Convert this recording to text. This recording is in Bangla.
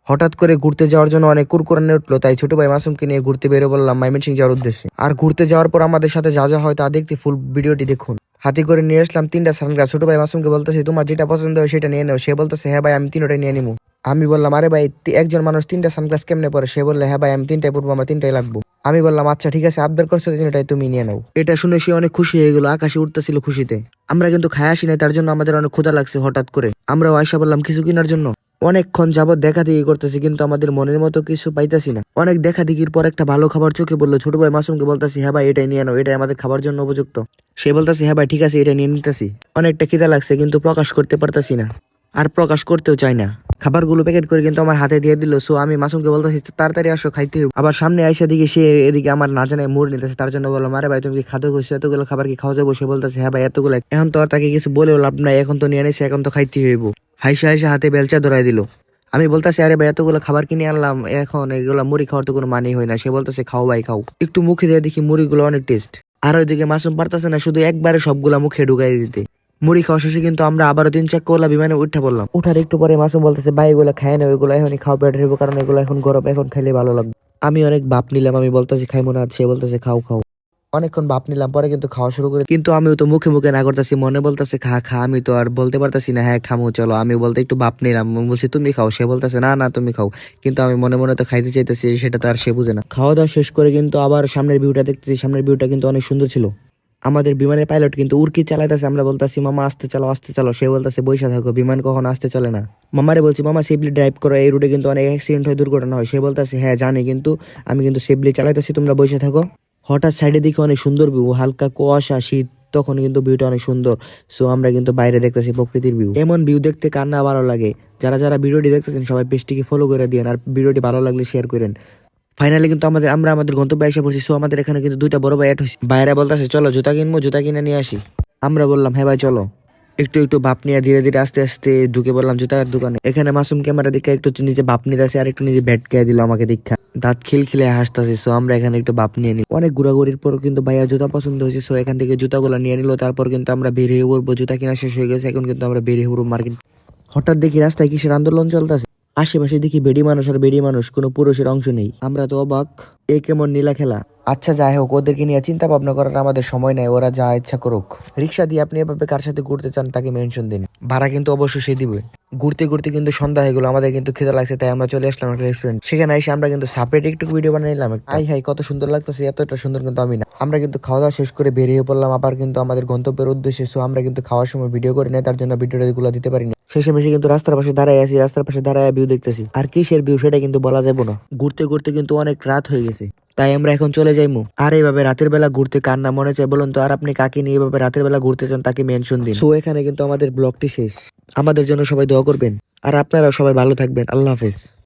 হঠাৎ করে ঘুরতে যাওয়ার জন্য অনেক কুরকুরানি উঠলো, তাই ছোট ভাই মাসুমকে নিয়ে ঘুরতে বেরো বললাম ময়মনসিংহ যাওয়ার উদ্দেশ্যে। আর ঘুরতে যাওয়ার পর আমাদের সাথে যা যা হয় তা দেখতে ফুল ভিডিওটি দেখুন। হাতে করে নিয়ে আসলাম 3টা সানগ্লাস। ছোট ভাই মাসুমকে বলতেছি তোমার যেটা পছন্দ হয় সেটা নিয়ে নাও। সে বলতেছে হ্যাঁ ভাই আমি 3টাই নিয়ে নিবো। আমি বললাম আরে ভাই একজন মানুষ 3টা সানগ্লাস কেমনে পরে? সে বললে হ্যাঁ ভাই আমি 3টাই পরবো, আমার 3টাই লাগবো। আমি বললাম আচ্ছা ঠিক আছে, আবদার করছো 3টাই তুমি নিয়ে নাও। এটা শুনে সে অনেক খুশি হয়ে গেল, আকাশে উঠতেছিল খুশিতে। আমরা কিন্তু খায় আসি নাই, তার জন্য আমাদের অনেক ক্ষুধা লাগছে হঠাৎ করে। আমরাও আয়সা বললাম কিছু কেনার জন্য। অনেকক্ষণ যাবত দেখা দেখি করতেছি কিন্তু আমাদের মনের মতো কিছু পাইতাছি না। অনেক দেখা দেখির পর একটা ভালো খাবার চোখে বললো। ছোট ভাই মাসুমকে বলতেছি হ্যাঁ ভাই এটাই নিয়ে নাও, এটাই আমাদের খাবার জন্য উপযুক্ত। সে বলতেছে হ্যাঁ ভাই ঠিক আছে এটা নিয়ে নিতেছি। অনেকটা খিদা লাগছে কিন্তু প্রকাশ করতে পারতাছি না, আর প্রকাশ করতেও চাই না। খাবারগুলো প্যাকেট করে কিন্তু আমার হাতে দিয়ে দিল। সো আমি মাসুমকে বলতেছি তাড়াতাড়ি আসো খাইতে হবে। আবার সামনে আইসা দিকে সে এদিকে আমার না জানায় মুড় নিতেছে। তার জন্য বললাম আরে ভাই তুমি কি খাদ্য করছো, এতগুলো খাবার কি খাওয়া যাবো? সে বলতেছে হ্যাঁ ভাই এতগুলো। এখন তো আর তাকে কিছু বলেও লাভ নাই, এখন তো নিয়ে নিছে, এখন তো খাইতে হইব। হাইসা হাইসা হাতে বেলচা ধরাই দিল। আমি বলতেছি আরে ভাই এতগুলো খাবার কিনে আনলাম, এখন এগুলা মুড়ি খাওয়ার তো কোনো মানেই হয় না। সে বলতেছে খাও ভাই খাও। একটু মুখে দিয়ে দেখি মুড়িগুলো অনেক টেস্ট। আর ওইদিকে মাসুম পারতেছে না শুধু একবারে সবগুলা মুখে ঢুকাই দিতে। মুড়ি খাওয়া শেষে কিন্তু আমরা আবারও 3 চাক্কা ওলা বিমানে উঠে পড়লাম। উঠার একটু পরে মাসুম বলতেছে ভাই এগুলো খায় না, ওইগুলো এখনই খাও পেট হইব, কারণ এগুলো এখন গরম, এখন খাইলে ভালো লাগবে। আমি অনেক বাপ নিলাম, আমি বলতেছি খাইবো না, সে বলতেছে খাও খাও। অনেকক্ষণ বাপ নিলাম, পরে কিন্তু খাওয়া শুরু করে। কিন্তু আমিও তো মুখে মুখে না করতেছি, মনে বলতেছে খা খা। আমি তো আর বলতে পারতাছি না হ্যাঁ খামো চলো। আমি বলতে একটু বাপ নিলাম, বলছি তুমি খাও। সে বলতেছে না না তুমি খাও, কিন্তু আমি মনে মনে তো খাইতে চাইতেছি, সেটা তো আর সে বুঝে না। খাওয়া দাওয়া শেষ করে কিন্তু আবার সামনের ভিউটা দেখতেছি। সামনের ভিউটা কিন্তু অনেক সুন্দর ছিল। আমাদের বিমানের পাইলট কিন্তু উড়কি চালাইতেছে। আমরা বলতেছি মামা আসতে চালো আসতে চালো। সে বলতেছে বইসা থাকো, বিমান কখন আসতে চলে না। মামারে বলছি মামা সেফলি ড্রাইভ করো, এই রুটে কিন্তু অনেক অ্যাক্সিডেন্ট হয়, দুর্ঘটনা হয়। সে বলতেছে হ্যাঁ জানি, কিন্তু আমি কিন্তু সেফলি চালাইতেছি, তোমরা বসে থাকো। হঠাৎ সাইডে দিকে অনেক সুন্দর ভিউ, হালকা কুয়াশা শীত, তখন কিন্তু ভিউটা অনেক সুন্দর। সো আমরা কিন্তু বাইরে দেখতেছি প্রকৃতির ভিউ। এমন ভিউ দেখতে কার না ভালো লাগে? যারা যারা ভিডিওটি দেখতেছেন সবাই পেজটিকে ফলো করে দিন, আর ভিডিওটি ভালো লাগলে শেয়ার করেন। ফাইনালি কিন্তু আমরা আমাদের গন্তব্যে এসে পড়ছি। সো আমাদের এখানে কিন্তু 2টা বড় ভাই অ্যাড হয়েছে। বাইরে বলতেছে চলো জুতা কিনবো, জুতা কিনে নিয়ে আসি। আমরা বললাম হ্যাঁ ভাই চলো। একটু একটু ভাপ নিয়ে ধীরে ধীরে আস্তে আস্তে ঢুকে পড়লাম জুতার দোকানে। এখানে মাসুম ক্যামেরা দেখে একটু নিজে বাপ নিতে আসে, আর একটু নিজে ব্যাট খেয়ে দিল আমাকে দীক্ষা, দাঁত খিলখিলে হাসতেছে। সো আমরা এখানে একটু বাপ নিয়ে নিই। অনেক ঘোরাঘুরির পর কিন্তু ভাইয়া জুতা পছন্দ হয়েছে। সো এখান থেকে জুতাগুলো নিয়ে নিল। তারপর কিন্তু আমরা বেরিয়ে পড়বো, জুতা কিনা শেষ হয়ে গেছে, এখন কিন্তু আমরা বেরিয়ে পড়বো মার্কেট। হঠাৎ দেখি রাস্তায় কিসের আন্দোলন চলতেছে। আশেপাশে দেখি বেডি মানুষ আর বেডি মানুষ, কোনো পুরুষের অংশ নেই। আমরা তো অবাক, এ কেমন নীলা খেলা। আচ্ছা যাই হোক, ওদেরকে নিয়ে চিন্তা ভাবনা করার আমাদের সময় নাই, ওরা যা ইচ্ছা করুক। রিক্সা দিয়ে আপনি এভাবে কার সাথে ঘুরতে চান তাকে মেনশন দিন, ভাড়া কিন্তু অবশ্যই সে দিবে। ঘুরতে ঘুরতে কিন্তু সন্ধ্যা হয়ে গেলো, আমাদের কিন্তু খিদা লাগছে, তাই আমরা চলে আসলাম একটা রেস্টুরেন্ট। সেখানে এসে আমরা কিন্তু সেপারেট একটু ভিডিও বানিয়ে নিলাম। হাই হাই কত সুন্দর লাগতেছে, এতটা সুন্দর কিন্তু আমি না। আমরা কিন্তু খাওয়া দাওয়া শেষ করে বেরিয়ে পড়লাম আবার কিন্তু আমাদের গন্তব্যের উদ্দেশ্যে। সো আমরা কিন্তু খাওয়ার সময় ভিডিও করে নেই, তার জন্য ভিডিওটা গুলো দিতে পারিনি। শেষে মেশে কিন্তু রাস্তার পাশে দাঁড়ায় আছি, রাস্তার পাশে দাঁড়ায় ভিউ দেখতেছি। আর কিসের ভিউ সেটা কিন্তু বলা যাবে না, ঘুরতে ঘুরতে কিন্তু অনেক রাত হয়ে গেছে, তাই আমরা এখন চলে যাইমু। আর এইভাবে রাতের বেলা ঘুরতে কার না মনে চায় বলুন তো? আর আপনি কাকে নিয়ে এভাবে রাতের বেলা ঘুরতে চান তাকে মেনশন দিন। সো এখানে কিন্তু আমাদের ব্লগটি শেষ। আমাদের জন্য সবাই দোয়া করবেন, আর আপনারা সবাই ভালো থাকবেন। আল্লাহ হাফেজ।